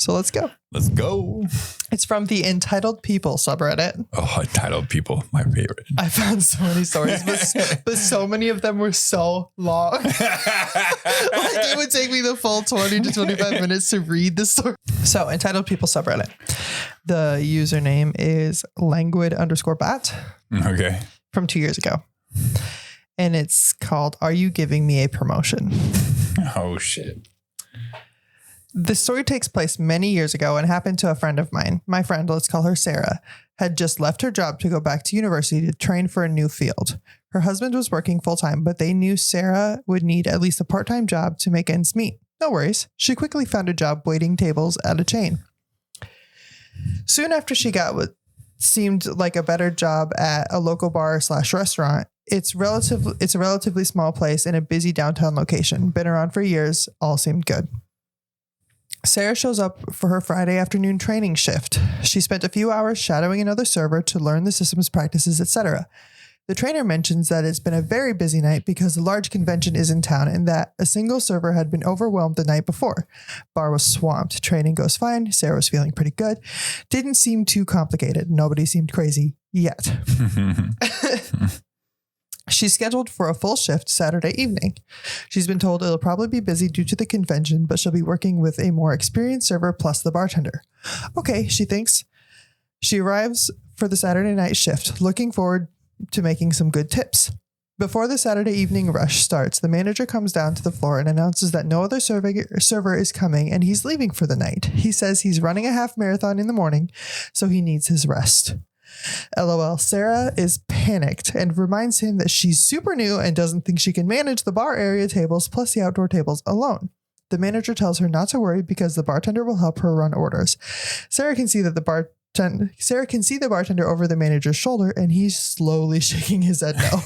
So let's go. Let's go. It's from the Entitled People subreddit. Oh, Entitled People, my favorite. I found so many stories, but so many of them were so long. Like it would take me the full 20 to 25 minutes to read the story. So Entitled People subreddit. The username is languid_bat. Okay. From 2 years ago. And it's called, Are You Giving Me a Promotion? Oh, shit. The story takes place many years ago and happened to a friend of mine. My friend, let's call her Sarah, had just left her job to go back to university to train for a new field. Her husband was working full-time, but they knew Sarah would need at least a part-time job to make ends meet. No worries. She quickly found a job waiting tables at a chain. Soon after she got what seemed like a better job at a local bar/restaurant, it's a relatively small place in a busy downtown location. Been around for years. All seemed good. Sarah shows up for her Friday afternoon training shift. She spent a few hours shadowing another server to learn the system's practices, etc. The trainer mentions that it's been a very busy night because a large convention is in town and that a single server had been overwhelmed the night before. Bar was swamped. Training goes fine. Sarah was feeling pretty good. Didn't seem too complicated. Nobody seemed crazy yet. She's scheduled for a full shift Saturday evening. She's been told it'll probably be busy due to the convention, but she'll be working with a more experienced server plus the bartender. Okay, she thinks. She arrives for the Saturday night shift, looking forward to making some good tips. Before the Saturday evening rush starts, the manager comes down to the floor and announces that no other server is coming and he's leaving for the night. He says he's running a half marathon in the morning, so he needs his rest. LOL. Sarah is panicked and reminds him that she's super new and doesn't think she can manage the bar area tables plus the outdoor tables alone. The manager tells her not to worry because the bartender will help her run orders. Sarah can see the bartender over the manager's shoulder, and he's slowly shaking his head no.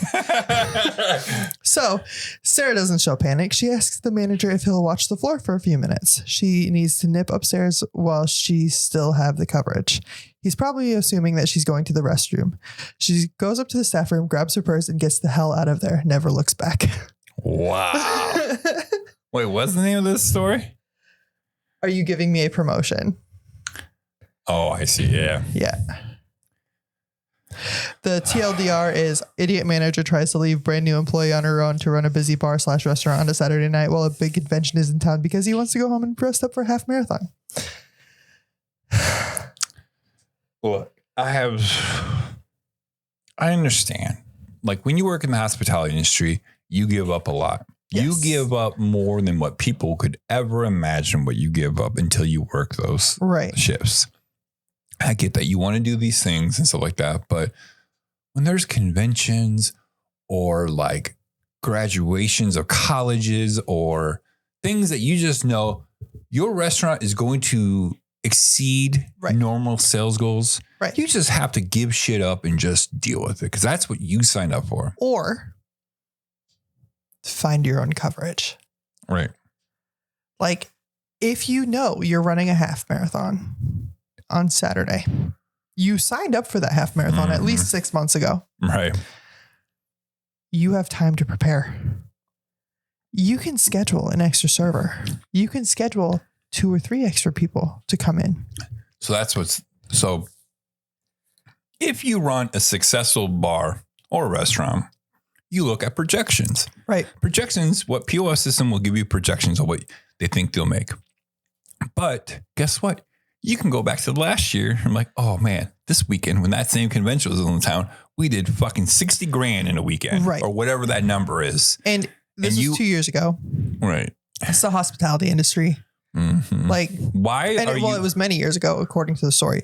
So Sarah doesn't show panic. She asks the manager if he'll watch the floor for a few minutes. She needs to nip upstairs while she still have the coverage. He's probably assuming that she's going to the restroom. She goes up to the staff room, grabs her purse, and gets the hell out of there. Never looks back. Wow. Wait, what's the name of this story? Are You Giving Me a Promotion? Oh, I see. Yeah. Yeah. The TLDR is idiot manager tries to leave brand new employee on her own to run a busy bar/restaurant on a Saturday night while a big convention is in town because he wants to go home and rest up for a half marathon. Well, I understand. Like when you work in the hospitality industry, you give up a lot. Yes. You give up more than what people could ever imagine what you give up until you work those shifts. I get that you want to do these things and stuff like that. But when there's conventions or like graduations of colleges or things that you just know your restaurant is going to exceed normal sales goals. Right. You just have to give shit up and just deal with it because that's what you signed up for. Or find your own coverage. Right. Like if you know you're running a half marathon on Saturday, you signed up for that half marathon at least 6 months ago. Right. You have time to prepare. You can schedule an extra server. You can schedule 2 or 3 extra people to come in. So if you run a successful bar or a restaurant, you look at projections. Right. Projections, what POS system will give you projections of what they think they'll make. But guess what? You can go back to last year and like, oh man, this weekend when that same convention was in town, we did fucking 60 grand in a weekend. Right. Or whatever that number is. And this was 2 years ago. Right. It's the hospitality industry. Mm-hmm. Like why? It was many years ago, according to the story.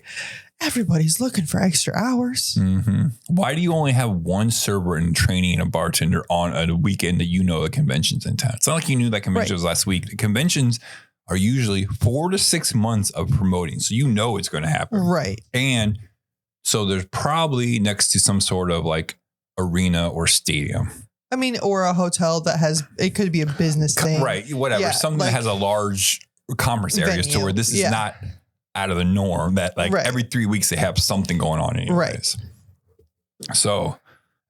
Everybody's looking for extra hours. Mm-hmm. Why do you only have one server in training and a bartender on a weekend that you know the convention's in town? It's not like you knew that convention was last week. The conventions are usually 4 to 6 months of promoting, so you know it's going to happen. Right. And so there's probably next to some sort of like arena or stadium. I mean, or a hotel that has, it could be a business thing. Right. Whatever. Yeah, something that has a large conference areas to where this is not out of the norm that like every 3 weeks they have something going on anyways. Right. So,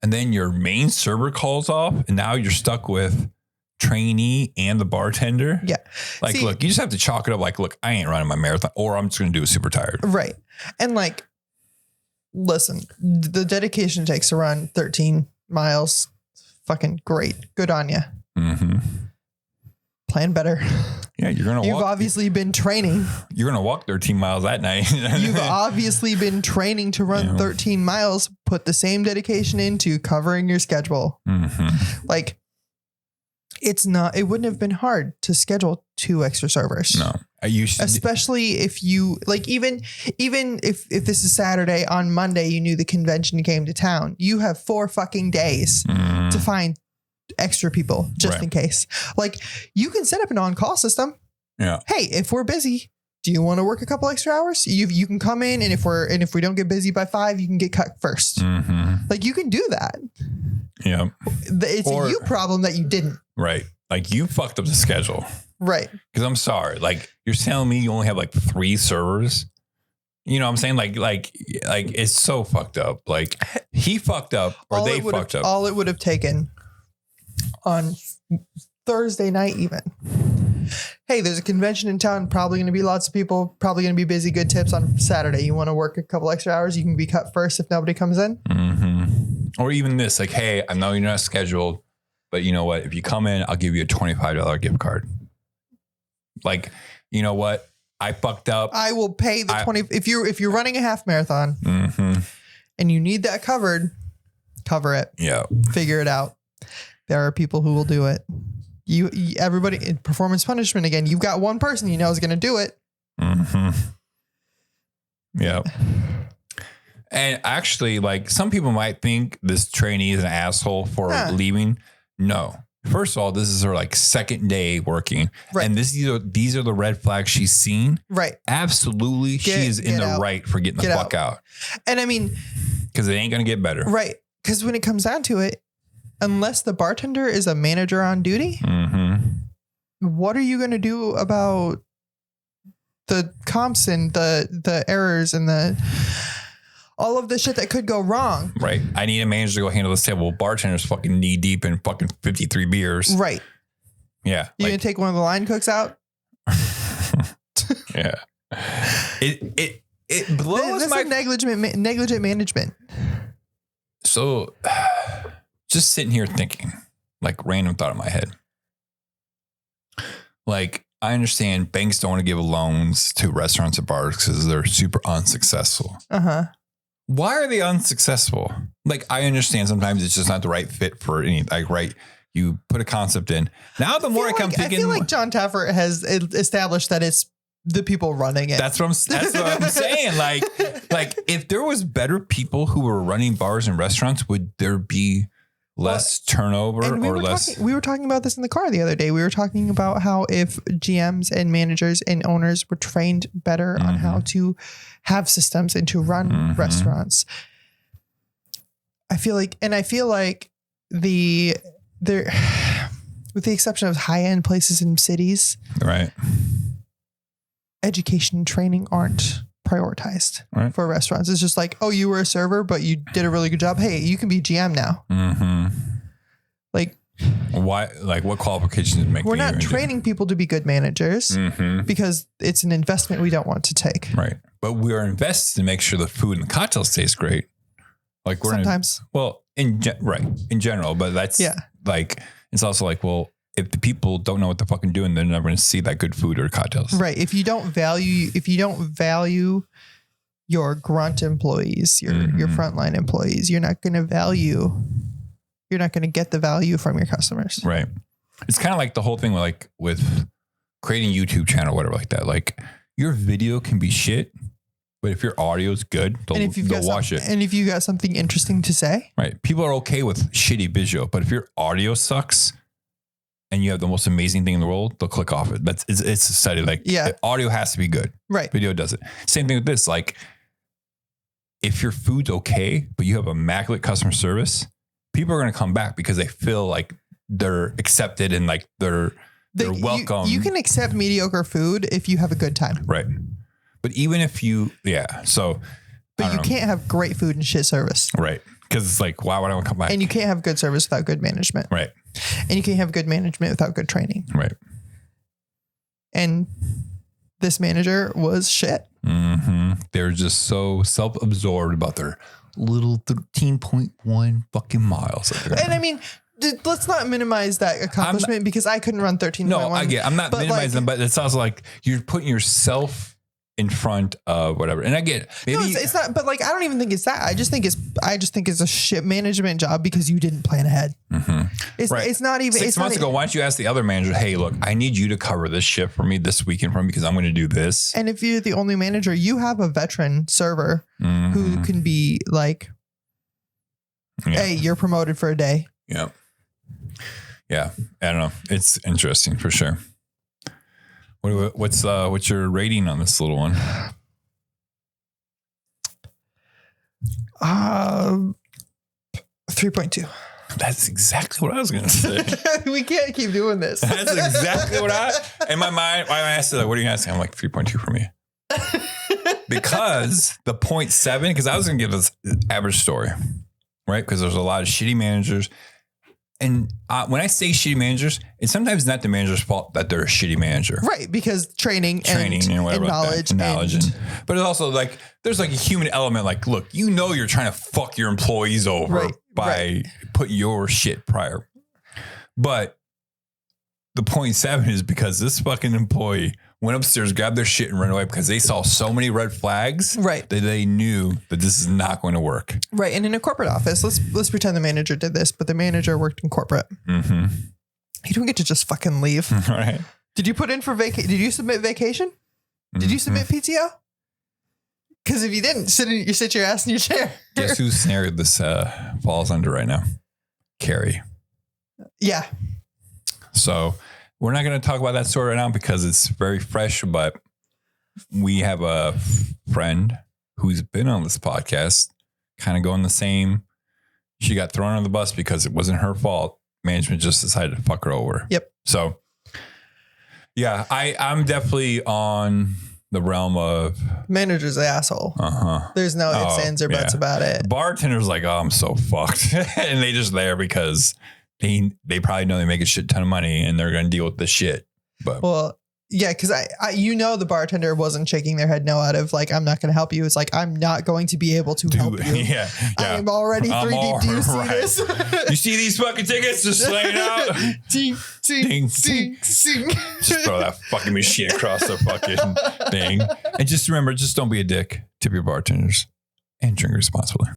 and then your main server calls off and now you're stuck with trainee and the bartender. Yeah. Like, look, you just have to chalk it up. Like, look, I ain't running my marathon, or I'm just going to do a super tired. Right. And like, listen, the dedication it takes to run 13 miles, fucking great. Good on you. Mm-hmm. Plan better. Yeah, You've obviously been training. You're going to walk 13 miles that night. You've obviously been training to run 13 miles. Put the same dedication into covering your schedule. Mm-hmm. Like, it wouldn't have been hard to schedule 2 extra servers. No. Especially if you like, even if this is Saturday, on Monday, you knew the convention came to town. You have 4 fucking days to find extra people just in case. Like, you can set up an on-call system. Yeah. Hey, if we're busy, do you want to work a couple extra hours? You can come in, and if we don't get busy by 5, you can get cut first. Mm-hmm. Like, you can do that. Yeah. It's a you problem that you didn't. Right. Like, you fucked up the schedule. Right. Because I'm sorry. Like, you're telling me you only have like 3 servers. You know what I'm saying? Like it's so fucked up. Like, he fucked up, or they fucked up. All it would have taken on Thursday night, even. Hey, there's a convention in town. Probably going to be lots of people. Probably going to be busy. Good tips on Saturday. You want to work a couple extra hours? You can be cut first if nobody comes in. Mm-hmm. Or even this, like, hey, I know you're not scheduled, but you know what? If you come in, I'll give you a $25 gift card. Like, you know what? I fucked up. I will pay the 20. If you're running a half marathon and you need that covered, cover it. Yeah. Figure it out. There are people who will do it. Everybody in performance punishment again. You've got one person you know is going to do it. Mm-hmm. Yeah. And actually, like, some people might think this trainee is an asshole for leaving. No. First of all, this is her like second day working. Right. And these are the red flags she's seen. Right. Absolutely. She is in the right for getting the fuck out. And I mean, because it ain't going to get better. Right. Because when it comes down to it, unless the bartender is a manager on duty, what are you going to do about the comps and the errors and all of the shit that could go wrong? Right. I need a manager to go handle this table. Bartender's fucking knee deep in fucking 53 beers. Right. Yeah. You gonna take one of the line cooks out? Yeah. It blows my negligent management. So just sitting here thinking, like, random thought in my head. Like, I understand banks don't want to give loans to restaurants and bars because they're super unsuccessful. Why are they unsuccessful? Like, I understand sometimes it's just not the right fit for any, like, right. You put a concept in. Now, the more I come thinking, I feel like John Taffer has established that it's the people running it. That's what I'm saying. Like, if there was better people who were running bars and restaurants, would there be less turnover or less? We were talking about this in the car the other day. We were talking about how if GMs and managers and owners were trained better on how to have systems and to run restaurants. I feel like there, with the exception of high-end places in cities, right, education and training aren't prioritized for restaurants. It's just like, oh, you were a server, but you did a really good job. Hey, you can be GM now. Like, why? Like, what qualifications make? We're not training people to be good managers because it's an investment we don't want to take. Right, but we are invested to make sure the food and the cocktails taste great. Like, we're sometimes, in general, but that's like, it's also like, well, if the people don't know what they're fucking doing, they're never going to see that good food or cocktails. Right. If you don't value your grunt employees, your frontline employees, you're not going to get the value from your customers. Right. It's kind of like the whole thing with creating YouTube channel, whatever, like that. Like, your video can be shit, but if your audio is good, they'll watch it. And if you got something interesting to say, right. People are okay with shitty visual, but if your audio sucks and you have the most amazing thing in the world, they'll click off it. It's a study. Like, audio has to be good. Right. Video does it. Same thing with this. Like, if your food's okay, but you have immaculate customer service, people are going to come back because they feel like they're accepted and like they're welcome. You can accept mediocre food if you have a good time. Right. But even if you, so. But you can't have great food and shit service. Right. Because it's like, why would I want to come back? And you can't have good service without good management. Right. And you can't have good management without good training. Right. And this manager was shit. Mm-hmm. They're just so self-absorbed about their little 13.1 fucking miles. And I mean, let's not minimize that accomplishment because I couldn't run 13.1. No, I get. I'm not minimizing them, but it's also like you're putting yourself in front of whatever. And I get maybe it's not, but like I don't even think it's that. I just think it's a shit management job because you didn't plan ahead. Mm-hmm. It's not even 6 months ago. Why don't you ask the other manager, hey, look, I need you to cover this shift for me this weekend for me because I'm going to do this. And if you're the only manager, you have a veteran server who can be like, hey, you're promoted for a day. Yeah. Yeah. I don't know. It's interesting for sure. What's your rating on this little one? 3.2. That's exactly what I was going to say. We can't keep doing this. That's exactly what in my mind, I asked it, like, what are you asking? I'm like 3.2 for me. Because the 0.7, because I was going to give this average story, right? Because there's a lot of shitty managers. And when I say shitty managers, it's sometimes not the manager's fault that they're a shitty manager. Right. Because training and whatever, knowledge. But it's also like, there's like a human element. Like, look, you're trying to fuck your employees over by putting your shit prior. But the 0.7 is because this fucking employee went upstairs, grabbed their shit and ran away because they saw so many red flags that they knew that this is not going to work. Right. And in a corporate office, let's pretend the manager did this, but the manager worked in corporate. Mm-hmm. You don't get to just fucking leave. Right. Did you put in for vacation? Did you submit vacation? Did you submit PTO? Because if you didn't, sit your ass in your chair. Guess whose scenario this falls under right now? Carrie. Yeah. So we're not going to talk about that story right now because it's very fresh, but we have a friend who's been on this podcast kind of going the same. She got thrown on the bus because it wasn't her fault. Management just decided to fuck her over. Yep. So yeah, I'm definitely on the realm of manager's an asshole. Uh-huh. There's no ifs, ands, or buts about it. The bartender's like, oh, I'm so fucked. And they just there because they probably know they make a shit ton of money and they're going to deal with this shit. But well, yeah, because I the bartender wasn't shaking their head no out of like, I'm not going to help you. It's like, I'm not going to be able to help you. Yeah. I'm already 3 deep. Do you see this? You see these fucking tickets just laying out? Ding, ding, ding, ding. Just throw that fucking machine across the fucking thing. And just remember, just don't be a dick. Tip your bartenders and drink responsibly.